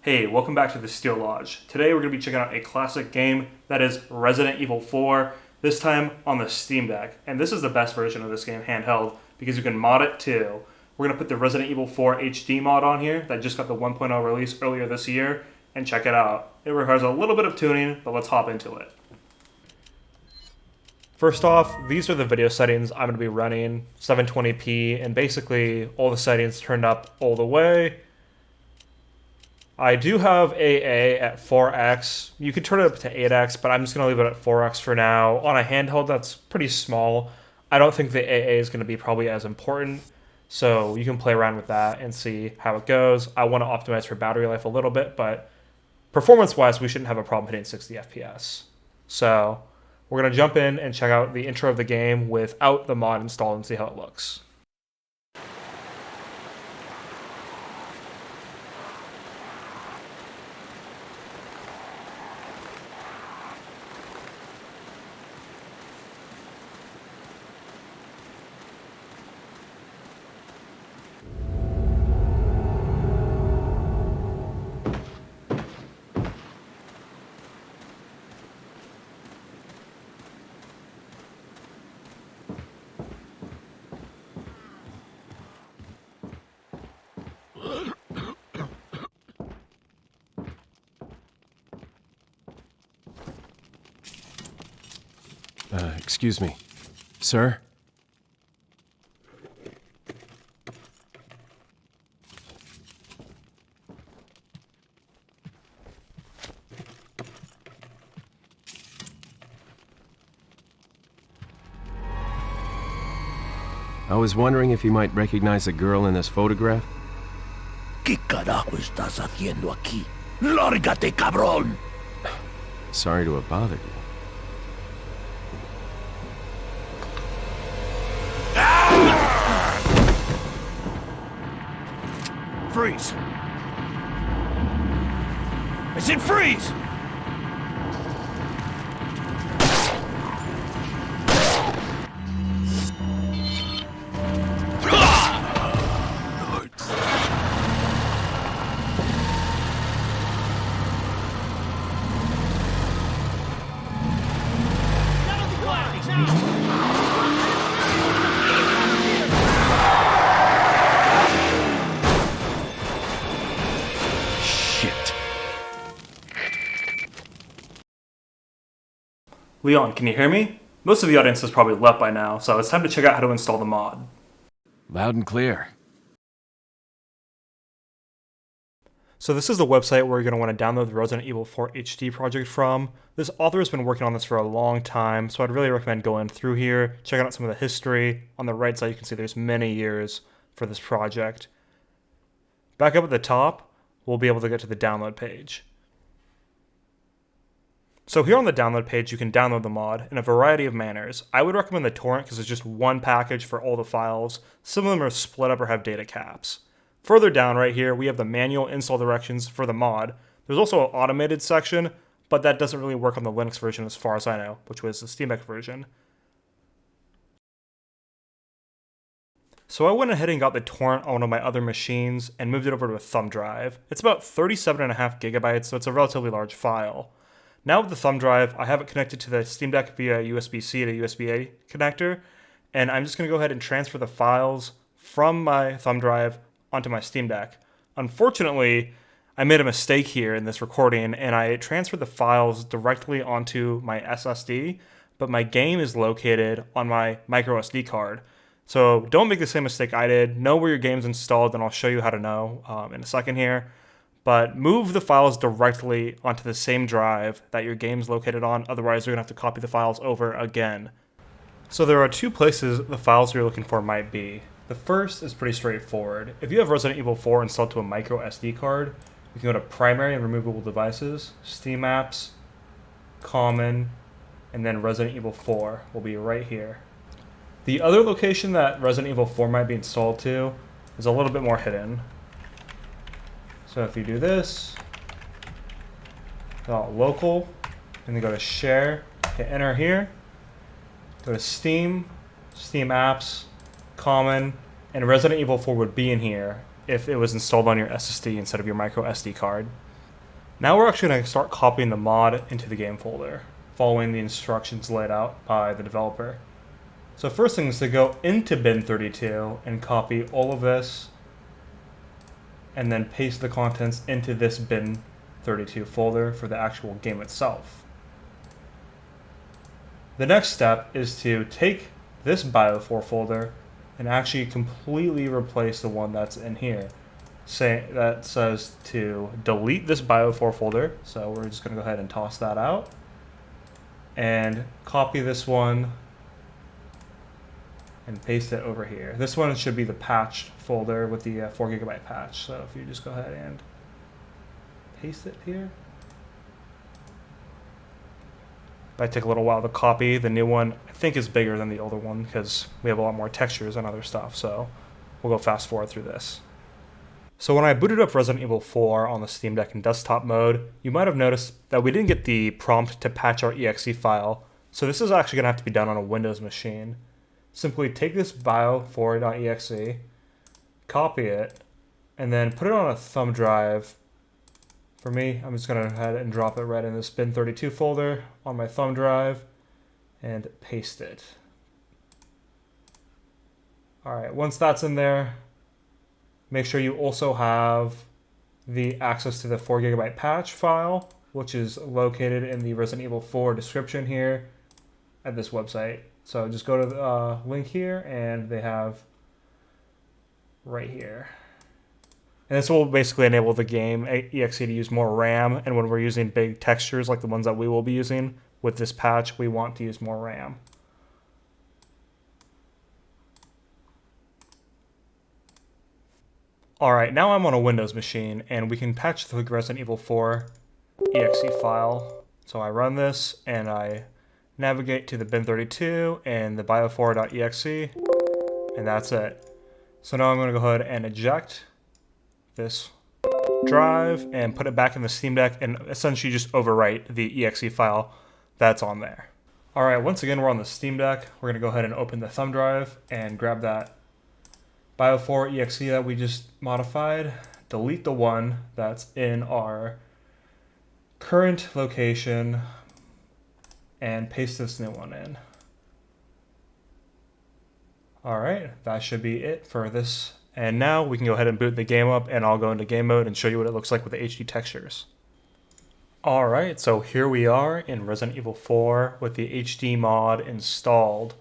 Hey, welcome back to the Steel Lodge. Today we're going to be checking out a classic game that is Resident Evil 4, this time on the Steam Deck. And this is the best version of this game handheld because you can mod it too. We're going to put the Resident Evil 4 HD mod on here that just got the 1.0 release earlier this year and check it out. It requires a little bit of tuning, but let's hop into it. First off, these are the video settings I'm going to be running, 720p, and basically all the settings turned up all the way. I do have AA at 4x. You could turn it up to 8x, but I'm just going to leave it at 4x for now. On a handheld, that's pretty small. I don't think the AA is going to be probably as important, so you can play around with that and see how it goes. I want to optimize for battery life a little bit, but performance-wise, we shouldn't have a problem hitting 60 FPS. So we're going to jump in and check out the intro of the game without the mod installed and see how it looks. Excuse me. Sir? I was wondering if you might recognize a girl in this photograph? ¿Qué carajo estás haciendo aquí? ¡Lárgate, cabrón! Sorry to have bothered you. Freeze! I said freeze! Leon, can you hear me? Most of the audience has probably left by now, so it's time to check out how to install the mod. Loud and clear. So this is the website where you're going to want to download the Resident Evil 4 HD project from. This author has been working on this for a long time, so I'd really recommend going through here, checking out some of the history. On the right side you can see there's many years for this project. Back up at the top, we'll be able to get to the download page. So here on the download page, you can download the mod in a variety of manners. I would recommend the torrent because it's just one package for all the files. Some of them are split up or have data caps. Further down right here, we have the manual install directions for the mod. There's also an automated section, but that doesn't really work on the Linux version as far as I know, which was the Steam Deck version. So I went ahead and got the torrent on one of my other machines and moved it over to a thumb drive. It's about 37.5 gigabytes, so it's a relatively large file. Now with the thumb drive, I have it connected to the Steam Deck via USB-C to USB-A connector, and I'm just going to go ahead and transfer the files from my thumb drive onto my Steam Deck. Unfortunately, I made a mistake here in this recording, and I transferred the files directly onto my SSD, but my game is located on my micro SD card. So don't make the same mistake I did. Know where your game's installed, and I'll show you how to know in a second here. But move the files directly onto the same drive that your game's located on, otherwise you're going to have to copy the files over again. So there are two places the files you're looking for might be. The first is pretty straightforward. If you have Resident Evil 4 installed to a micro SD card, you can go to Primary and Removable Devices, Steam Apps, Common, and then Resident Evil 4 will be right here. The other location that Resident Evil 4 might be installed to is a little bit more hidden. So if you do this, local, and then go to share, hit enter here, go to Steam, Steam Apps, Common, and Resident Evil 4 would be in here if it was installed on your SSD instead of your micro SD card. Now we're actually going to start copying the mod into the game folder, following the instructions laid out by the developer. So first thing is to go into bin32 and copy all of this, and then paste the contents into this bin32 folder for the actual game itself. The next step is to take this bio4 folder and actually completely replace the one that's in here. That says to delete this bio4 folder, so we're just going to go ahead and toss that out and copy this one and paste it over here. This one should be the patched folder with the 4 GB patch, so if you just go ahead and paste it here. Might take a little while to copy. The new one I think is bigger than the older one because we have a lot more textures and other stuff, so we'll go fast forward through this. So when I booted up Resident Evil 4 on the Steam Deck in desktop mode, you might have noticed that we didn't get the prompt to patch our exe file, so this is actually going to have to be done on a Windows machine. Simply take this bio4.exe, copy it, and then put it on a thumb drive. For me, I'm just going to go ahead and drop it right in this bin32 folder on my thumb drive and paste it. Alright, once that's in there, make sure you also have the access to the 4 GB patch file, which is located in the Resident Evil 4 description here at this website. So just go to the link here, and they have right here. And this will basically enable the game exe to use more RAM, and when we're using big textures like the ones that we will be using with this patch, we want to use more RAM. Alright, now I'm on a Windows machine, and we can patch the Resident Evil 4 exe file. So I run this, and I navigate to the bin32 and the bio4.exe, and that's it. So now I'm going to go ahead and eject this drive and put it back in the Steam Deck and essentially just overwrite the exe file that's on there. Alright, once again we're on the Steam Deck. We're going to go ahead and open the thumb drive and grab that bio4 exe that we just modified, delete the one that's in our current location, and paste this new one in. Alright, that should be it for this. And now we can go ahead and boot the game up, and I'll go into game mode and show you what it looks like with the HD textures. Alright, so here we are in Resident Evil 4 with the HD mod installed.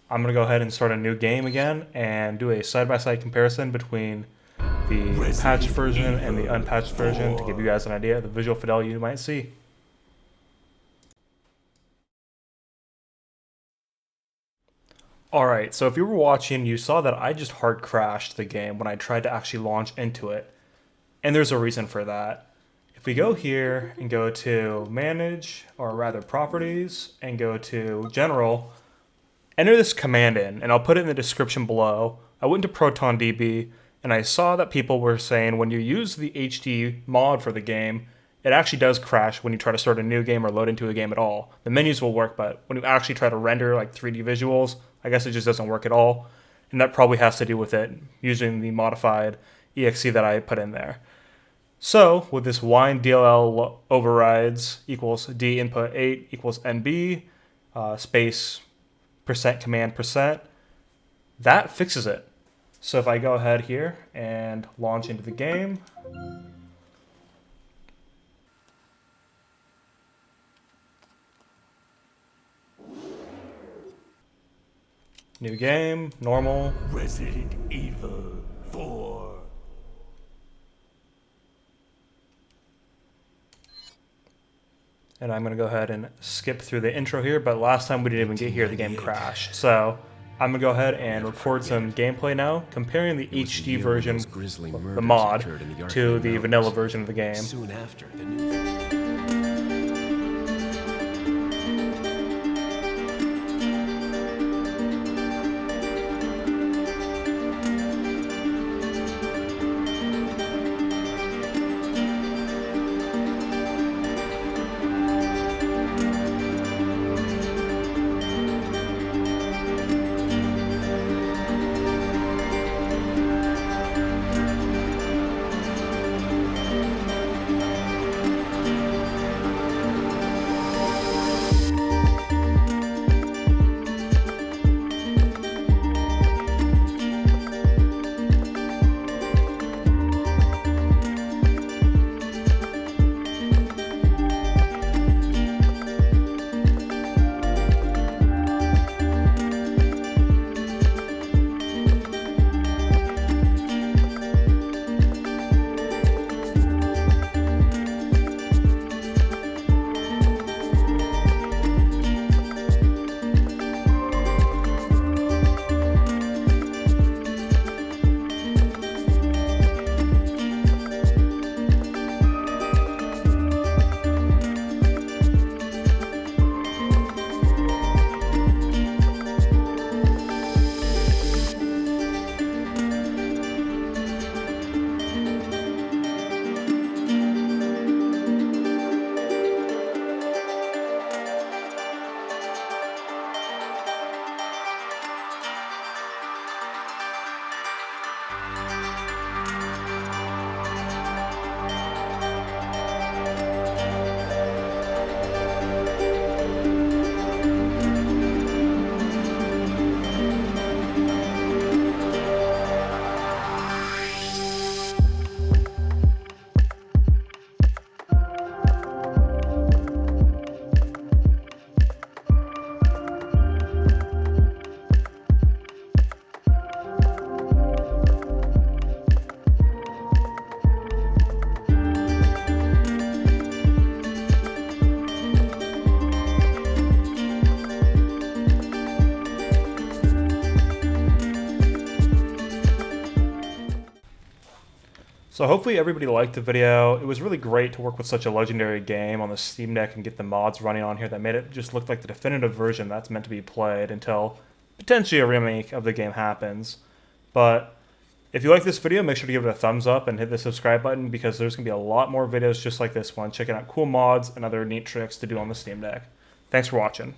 I'm going to go ahead and start a new game again and do a side-by-side comparison between the patched version and the unpatched version to give you guys an idea of the visual fidelity you might see. Alright, so if you were watching, you saw that I just hard crashed the game when I tried to actually launch into it. And there's a reason for that. If we go here and go to Manage, or rather Properties, and go to General, enter this command in, and I'll put it in the description below. I went to ProtonDB, and I saw that people were saying when you use the HD mod for the game, it actually does crash when you try to start a new game or load into a game at all. The menus will work, but when you actually try to render like 3D visuals, I guess it just doesn't work at all. And that probably has to do with it using the modified exe that I put in there. So with this WINEDLL overrides equals D input 8 equals NB space percent command percent, that fixes it. So if I go ahead here and launch into the game, new game, normal. Resident Evil 4. And I'm going to go ahead and skip through the intro here, but last time we didn't even get here, the game crashed. So I'm going to go ahead and record some gameplay now, comparing the HD version, the mod, to the vanilla version of the game. Soon after the news. So hopefully everybody liked the video. It was really great to work with such a legendary game on the Steam Deck and get the mods running on here that made it just look like the definitive version that's meant to be played until potentially a remake of the game happens. But if you like this video, make sure to give it a thumbs up and hit the subscribe button because there's going to be a lot more videos just like this one, checking out cool mods and other neat tricks to do on the Steam Deck. Thanks for watching.